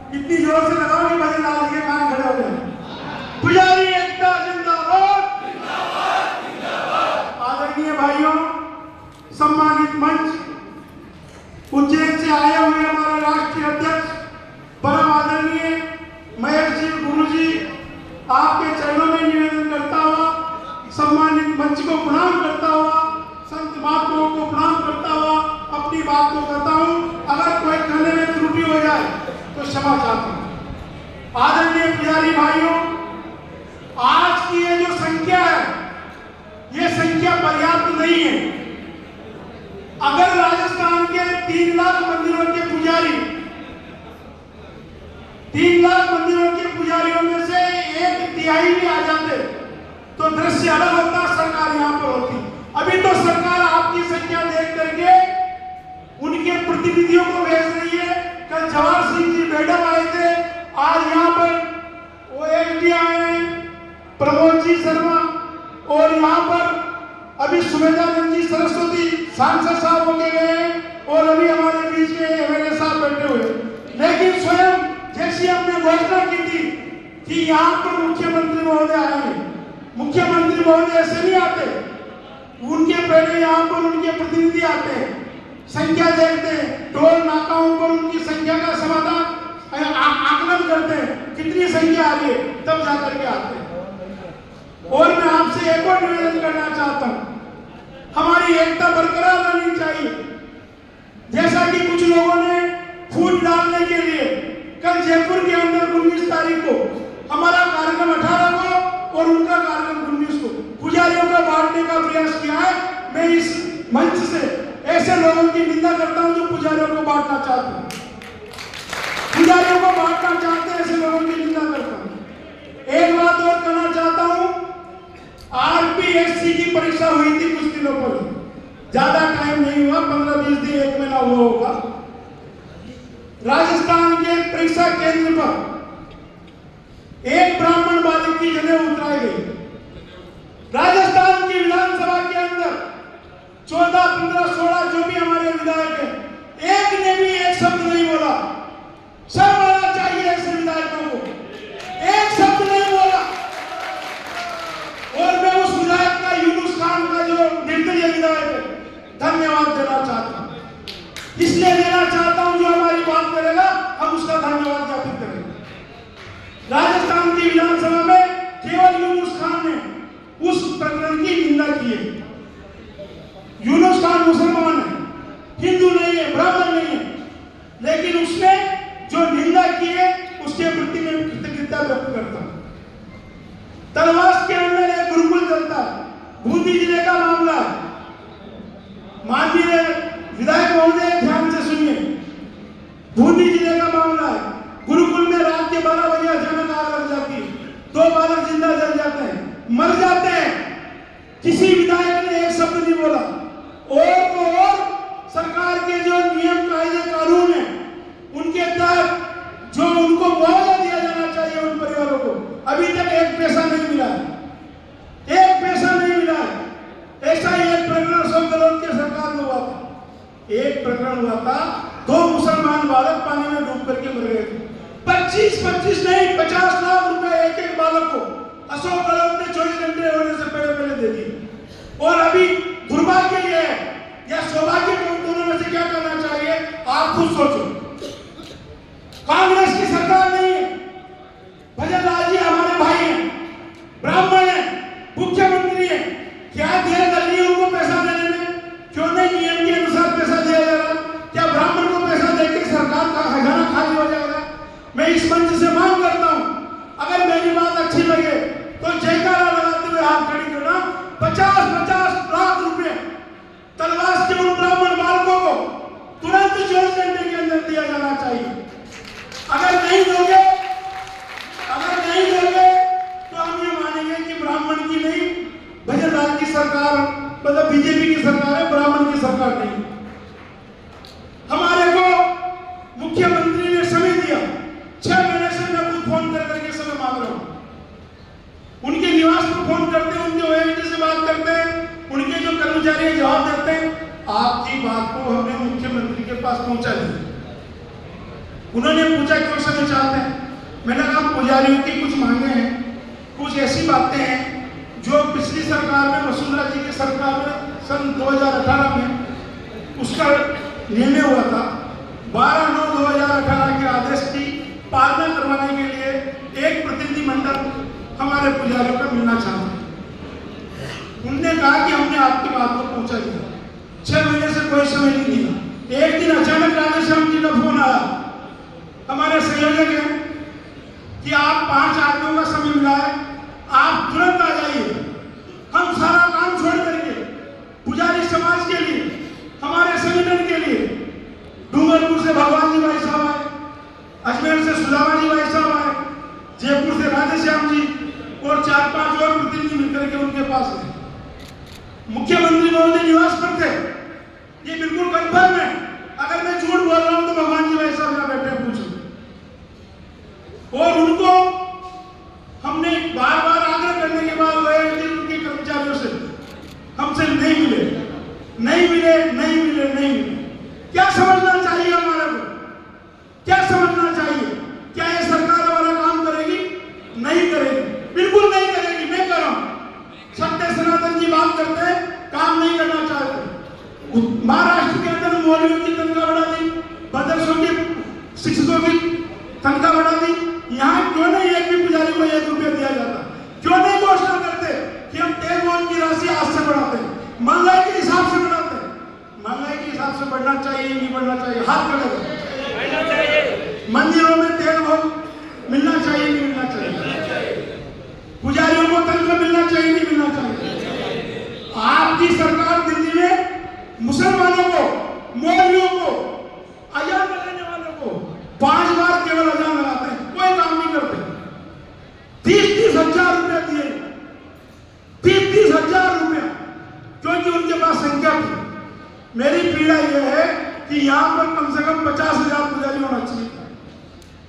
इतनी जोर से लगाओ कि भजन लाल के कान खड़े हो जाए। पुजारी एकता जिंदाबाद। आदरणीय भाइयों, सम्मानित मंच, उज्जैन से आए हुए हमारे राष्ट्रीय अध्यक्ष परम आदरणीय महेश जी गुरु जी, आपके चरणों में निवेदन करता हुआ, सम्मानित मंच को प्रणाम करता हुआ, संत महात्माओं को प्रणाम करता हुआ अपनी बात को कहता हूं। अगर कोई कहने में त्रुटि हो जाए तो क्षमा चाहता हूं। आदरणीय पुजारी भाइयों, आज की ये जो संख्या है, ये संख्या पर्याप्त नहीं है। अगर राजस्थान के 3 लाख मंदिरों के पुजारी, 3 लाख मंदिरों के पुजारियों में से 1/3 भी आ जाते तो दृश्य अलग होता, सरकार यहां पर होती। अभी तो सरकार आपकी संख्या देख करके उनके प्रतिनिधियों को भेज रही है। कल जवाहर सिंह जी मैडम आए थे, आज यहाँ पर ओएसडी आए हैं प्रमोद जी शर्मा, और यहाँ पर अभी सुमेधानंद जी सरस्वती सांसद साहब होके गए हैं, और अभी हमारे बीच में एमएलए साहब बैठे हुए। लेकिन स्वयं जैसी हमने घोषणा की थी कि यहाँ पर मुख्यमंत्री महोदय आएंगे, मुख्यमंत्री महोदय ऐसे नहीं आते, उनके पहले यहाँ पर उनके प्रतिनिधि आते हैं, संख्या देखते हैं, टोल नाकाओं पर उनकी संख्या का समाधान आकलन करते हैं, कितनी संख्या आ रही है, तब जाकर के आते हैं। और मैं आपसे एक और निवेदन करना चाहता हूँ, हमारी एकता बरकरार रहनी चाहिए। जैसा कि कुछ लोगों ने फूट डालने के लिए कल जयपुर के अंदर 19 तारीख को हमारा कार्यक्रम 18 को और उनका कार्यक्रम 19 को पुजारियों का बांटने का प्रयास किया है। मैं इस मंच से ऐसे लोगों की निंदा करता हूं जो पुजारियों को बांटना चाहते हैं, पुजारियों को बांटना चाहते हैं, ऐसे लोगों की निंदा करता हूं। एक बात और कहना चाहता हूं, आरपीएससी की परीक्षा हुई थी कुछ दिनों पहले, ज्यादा टाइम नहीं हुआ, 15-20 दिन, 1 महीना हुआ होगा। राजस्थान के परीक्षा केंद्र पर एक ब्राह्मण बालक की जनेऊ उतराई गई। राजस्थान की विधानसभा के अंदर 14, 15, 16 जो भी हमारे विधायक हैं, एक ने भी एक शब्द नहीं बोला। शर्म आना चाहिए ऐसे विधायकों को, एक शब्द नहीं बोला। और मैं उस विधायक का, यूनुस खान का, जो निर्दलीय विधायक है, धन्यवाद देना चाहता हूं। इसलिए देना चाहता हूं जो हमारी बात करेगा हम उसका धन्यवाद ज्ञापित करेंगे। राजस्थान की विधानसभा में केवल यूनुस खान ने उस प्रकरण की निंदा की है। यूनुस खान मुसलमान है, हिंदू नहीं है, ब्राह्मण नहीं है, लेकिन उसने जो निंदा की है उसके प्रति मैं कृतज्ञता व्यक्त करता हूं। तलवास के अंदर एक गुरुकुल चलता है, बूंदी जिले का मामला है। माननीय विधायक महोदय ध्यान से सुनिए, बूंदी जिले का मामला है। गुरुकुल में रात के 12 बजे अचानक आग लग जाती है, 2 बालक जिंदा जल जाते हैं, मर जाते हैं। किसी विधायक ने एक शब्द नहीं बोला। और सरकार के जो नियम कायदे कानून है उनके तहत जो उनको मुआवजा दिया जाना चाहिए उन परिवारों को, अभी तक 1 पैसा नहीं मिला है, 1 पैसा नहीं मिला है। ऐसा ही एक प्रकरण सब गलौद के सरकार में हुआ था। एक प्रकरण हुआ था, 2 मुसलमान बालक पानी में डूब करके मर गए थे। 25 नहीं 50 लाख रुपए एक बालक को अशोक गहलोत ने 24 घंटे होने से पहले दे दिए। और अभी दुर्भाग्य ये है या सौभाग्य को दोनों में से क्या करना चाहिए आप खुद सोचो। कांग्रेस की सरकार नहीं है, भजन लाल जी हमारे भाई हैं, ब्राह्मण हैं, मुख्यमंत्री हैं, क्या देर लग रही है उनको पैसा देने में? क्यों नहीं नियम के अनुसार पैसा दिया जा रहा? क्या ब्राह्मण को पैसा देकर सरकार का खजाना खाली हो जाएगा? मैं इस मंच से मांग करता हूं, अगर मेरी बात अच्छी लगे तो जयकारा लगाते हुए हाथ खड़ी करना। 50-50 लाख रुपए तलवास के उन ब्राह्मण बालकों को तुरंत 24 घंटे के अंदर दिया जाना चाहिए। अगर नहीं दोगे तो हम ये मानेंगे कि ब्राह्मण की नहीं, भजन लाल की सरकार, मतलब बीजेपी की सरकार है, ब्राह्मण की सरकार नहीं। हमारे को मुख्यमंत्री ने समय दिया, 6 महीने से मैं खुद फोन करके समय मांग रहा हूं। उनके निवास पर फोन करते हैं, उनके ओएसडी से बात करते हैं, उनके जो कर्मचारी जवाब देते हैं। आपकी बात को हमने मुख्यमंत्री के पास पहुंचा दिया। उन्होंने पूछा क्यों समय चाहते हैं। मैंने कहा पुजारियों की कुछ मांगे हैं, कुछ ऐसी बातें हैं जो पिछली सरकार में, वसुंधरा जी की सरकार में सन 2018 में उसका निर्णय हुआ था। 12/9/2018 के आदेश की पालना करवाने के लिए एक प्रतिनिधिमंडल हमारे पुजारियों का मिलना चाहते हैं। उनने कहा कि हमने आपकी बात को पहुंचा दिया, 6 महीने से कोई समय नहीं दिया। एक दिन अचानक राधेश्याम जी का फोन आया, हमारे संयोजक है, कि आप 5 आदमियों का समय मिला है, आप तुरंत आ जाइए। हम सारा काम छोड़ करके पुजारी समाज के लिए, हमारे संगठन के लिए, डूंगरपुर से भगवान जी भाई साहब आए, अजमेर से सुदामा जी भाई साहब आए, जयपुर से राधेश्याम जी और 4-5 और प्रतिनिधि मिलकर के उनके पास गए। मुख्यमंत्री महोदय निवास पर थे, ये बिल्कुल कंफर्म है। अगर मैं झूठ बोल रहा हूं तो भगवान जी भाई साहब यहाँ बैठे पूछो। और उनको हमने बार-बार आग्रह करने के बाद गए उनके कर्मचारियों से, हमसे नहीं मिले, नहीं मिले, नहीं मिले, नहीं मिले। क्या समझना चाहिए हमारे को? क्या समझना चाहिए? क्या ये सरकार वाला काम करेगी? नहीं करेगी, बिल्कुल नहीं करेगी। मैं कह रहा हूं, सत्य सनातन जी बात करते हैं, काम नहीं करना चाहते। महाराष्ट्र के अंदर मौलवियों की तनख्वाह बढ़ा दी, मदरसों के शिक्षकों की तनख्वाह बढ़ा दी। यहाँ क्यों नहीं एक भी पुजारी को 1 रुपया दिया जाता? क्यों नहीं घोषणा करते कि हम तेल बोन की राशि आज से बढ़ाते हैं, महंगाई के हिसाब से बढ़ाते हैं? महंगाई के हिसाब से बढ़ना चाहिए, नहीं बढ़ना चाहिए? हाथ खड़े करें। मंदिरों में तेल भोग मिलना चाहिए, नहीं मिलना चाहिए? पुजारियों को तनख्वाह मिलना चाहिए, नहीं मिलना चाहिए? आपकी सरकार दिल्ली में मुसलमानों को, मौलवियों को, अजान लगाने वालों को 5 बार केवल अजान लगाते हैं, कोई काम नहीं करते। 30-30 हजार रुपया दिए, 30-30 हजार रुपया, क्योंकि उनके पास संख्या थी। मेरी पीड़ा यह है कि यहाँ पर कम से कम 50,000 पुजारी होना चाहिए।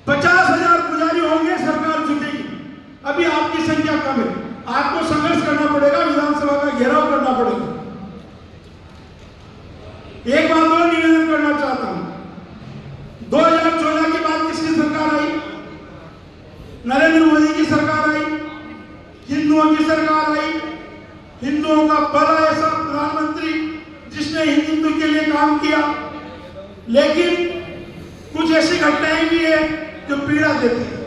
50,000 पुजारी होंगे, सरकार जुटेगी। अभी आपकी संख्या कम है, आपको संघर्ष करना पड़ेगा, विधानसभा का घेराव करना पड़ेगा। एक बात और निवेदन करना चाहता हूं, 2014 के बाद किसकी सरकार आई? नरेंद्र मोदी की सरकार आई, हिंदुओं की सरकार आई, हिंदुओं का पहला ऐसा प्रधानमंत्री जिसने हिंदुत्व के लिए काम किया। लेकिन कुछ ऐसी घटनाएं भी है जो पीड़ा देती है।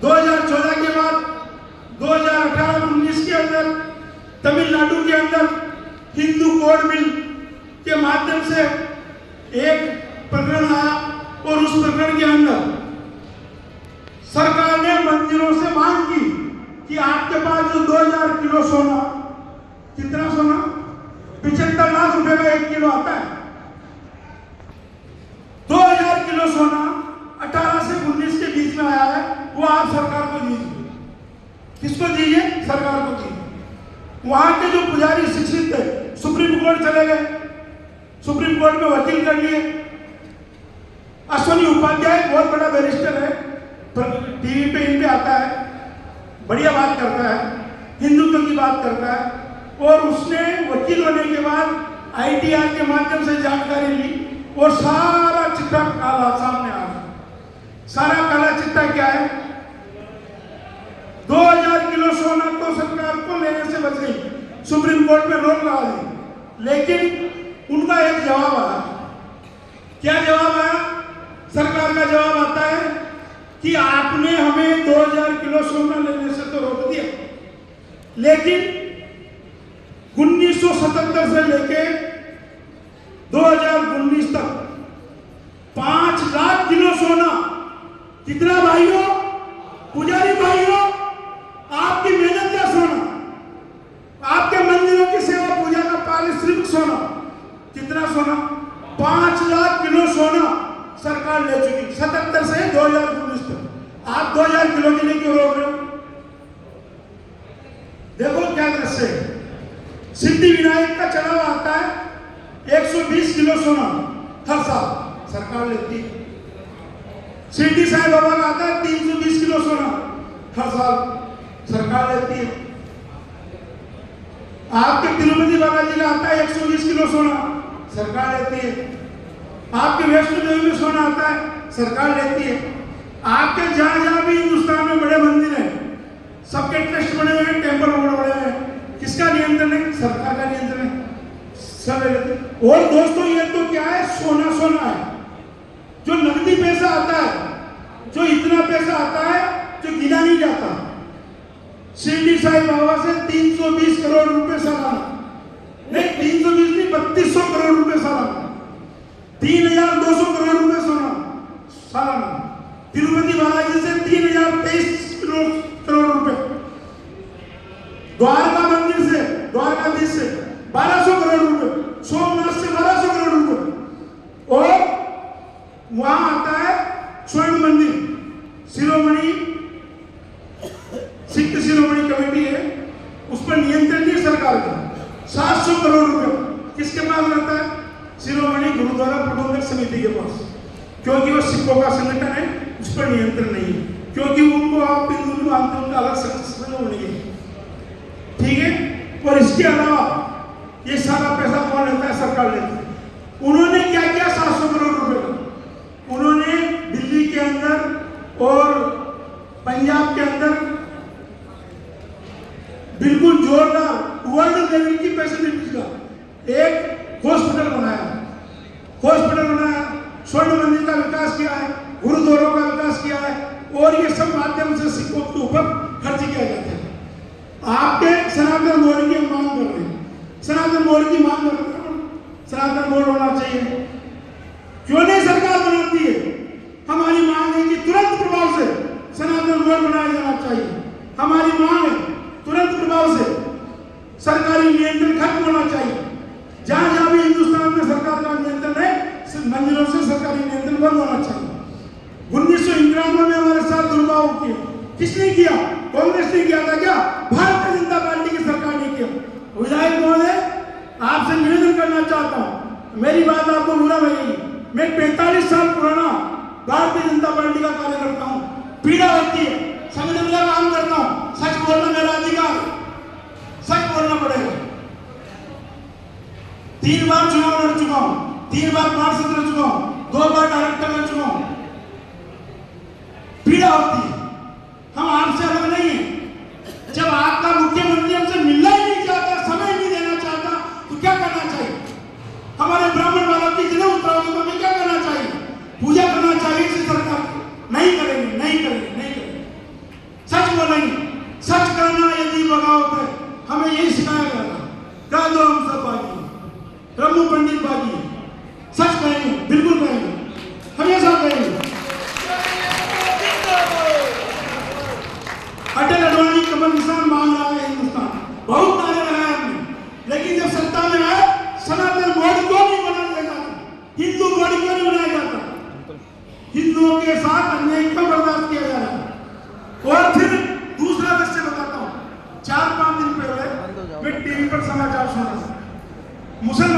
2014 के बाद 2018-19 के अंदर तमिलनाडु के अंदर हिंदू कोड बिल के माध्यम से एक प्रकरण आया और उस प्रकरण के अंदर सरकार ने मंदिरों से मांग की कि आपके पास जो 2000 किलो सोना, कितना सोना, 75 लाख रुपए का 1 किलो आता है, 2000 किलो सोना 18 से 19 के बीच में आया है, वो आप सरकार को दीजिए। किसको दीजिए? सरकार को दीजिए। वहां के जो पुजारी शिक्षित थे, सुप्रीम कोर्ट चले गए, सुप्रीम कोर्ट में वकील कर लिए। अश्विनी उपाध्याय बहुत बड़ा बैरिस्टर है, टीवी पे इन पे आता है, बढ़िया बात करता है, हिंदुत्व की बात करता है। और उसने वकील होने के बाद ITR के माध्यम से जानकारी ली और सारा चिट्ठा काला सामने आ गया। सारा काला चिट्ठा क्या है? 2000 किलो सोना तो सरकार को लेने से बच गई, सुप्रीम कोर्ट में रोक लगा दी। लेकिन उनका एक जवाब आया। क्या जवाब आया? सरकार का जवाब आता है कि आपने हमें 2000 किलो सोना लेने से तो रोक दिया, लेकिन 1977 से लेके 2019 तक 5 लाख किलो सोना, कितना भाइयों, पुजारी भाइयों, आपकी मेहनत का सोना, आपके मंदिरों की सेवा पूजा का पारिश्रमिक सोना, कितना सोना? 5 लाख किलो सोना सरकार ले चुकी 77 से 2019 तक। आप 2000 किलो के लिए क्यों रोक रहे हो? देखो क्या दृश्य है। सिद्धि विनायक का चढ़ावा आता है 120 किलो सोना हर साल सरकार लेती है। शिरडी साईं बाबा का आता है 320 किलो सोना हर साल सरकार लेती है। आपके तिरुपति बालाजी का आता है 120 किलो सोना सरकार लेती है। आपके वैष्णो देवी में सोना आता है, सरकार लेती है। आपके जहां जहां भी हिंदुस्तान में बड़े मंदिर हैं, सबके ट्रस्ट बने हुए हैं, टेम्पल बड़े बड़े हैं, किसका नियंत्रण है? सरकार का नियंत्रण है, सब लेते। और दोस्तों ये तो क्या है, सोना सोना है। जो नकदी पैसा आता है, जो इतना पैसा आता है जो गिना नहीं जाता। शिरडी साईं बाबा से 320 करोड़ रुपए सालाना, नहीं 320 नहीं 3200 करोड़ रुपए सालाना, 3200 करोड़ रुपए सालाना। तिरुपति बालाजी से 3023 करोड़ रुपए, द्वारका मंदिर से, द्वारकाधीश से 1200 करोड़ रुपए, सोमनाथ से 1200 करोड़ रुपए। और वहां आता है स्वर्ण मंदिर, शिरोमणि सिख शिरोमणि कमेटी है, उस पर नियंत्रण नहीं सरकार का। 700 करोड़ रुपए किसके पास रहता है? शिरोमणि गुरुद्वारा प्रबंधक समिति के पास, क्योंकि वो सिखों का संगठन है, उस पर नियंत्रण नहीं है, क्योंकि उनको आप हिंदू मानते हैं, उनका अलग संगठन होने के, ठीक है। और इसके अलावा ये सारा पैसा कौन लेता है? सरकार लेती है। उन्होंने क्या किया 700 करोड़ रुपए का? उन्होंने दिल्ली के अंदर और पंजाब के अंदर बिल्कुल जोरदार वर्ल्ड लेवल की फैसिलिटीज का एक हॉस्पिटल बनाया, स्वर्ण मंदिर का विकास किया है, गुरुद्वारों का विकास किया है, और ये सब माध्यम से सिखों के ऊपर खर्च किया जाता है। आपके सनातन मोड की मांग कर रहे हैं, सनातन मोड की मांग कर रहे हैं, सनातन मोड होना चाहिए। क्यों नहीं सरकार बनाती है? हमारी मांग है कि तुरंत प्रभाव से सनातन मोड बनाया जाना चाहिए। हमारी मांग है तुरंत प्रभाव से सरकारी नियंत्रण खत्म होना चाहिए। जहां जहां भी हिंदुस्तान में सरकार का नियंत्रण है, मंदिरों से सरकारी नियंत्रण बंद होना चाहिए। 1991 में हमारे साथ दुर्भाव किया, किसने किया? कांग्रेस ने किया था क्या? भारतीय जनता पार्टी की सरकार ने किया। विधायक महोदय, आपसे निवेदन करना चाहता हूं, मेरी बात आपको बुरा लगेगी, मैं 45 साल पुराना भारतीय जनता पार्टी का कार्यकर्ता हूं। पीड़ा होती है, संगठन का काम करता हूं, सच बोलना मेरा अधिकार, सच बोलना पड़ेगा। 3 बार चुनाव लड़ चुका हूं, 3 बार पार्षद रह चुका हूं, 2 बार डायरेक्टर रह चुका हूं। पीड़ा होती है, हम आपसे अलग नहीं है। जब आपका मुख्यमंत्री हमसे मिलना ही नहीं चाहता, समय नहीं देना चाहता, तो क्या करना चाहिए? हमारे ब्राह्मण वालों की जिले उतराओगे तो हमें क्या करना चाहिए? पूजा करना चाहिए इसी सरकार की। नहीं करेंगे, नहीं करेंगे, नहीं करेंगे। सच बोलेंगे, सच करना यदि बगावत है, हमें यही सिखाया गया था। कह दो हम सब बागी, रमू पंडित बागी, सच कहेंगे, बिल्कुल कहेंगे, हमेशा कहेंगे। अटल अडवाणी कमल निशान मांग रहा है हिंदुस्तान, बहुत नारे लगाए हमने, लेकिन जब सत्ता में आए, सनातन बोर्ड क्यों नहीं बनाया जाता? हिंदू बोर्ड क्यों नहीं बनाया जाता? हिंदुओं के साथ अन्याय क्यों बर्दाश्त किया जा रहा है? और फिर दूसरा दृश्य बताता हूं। 4-5 दिन पहले मैं टीवी पर समाचार सुन रहा था, मुसलमान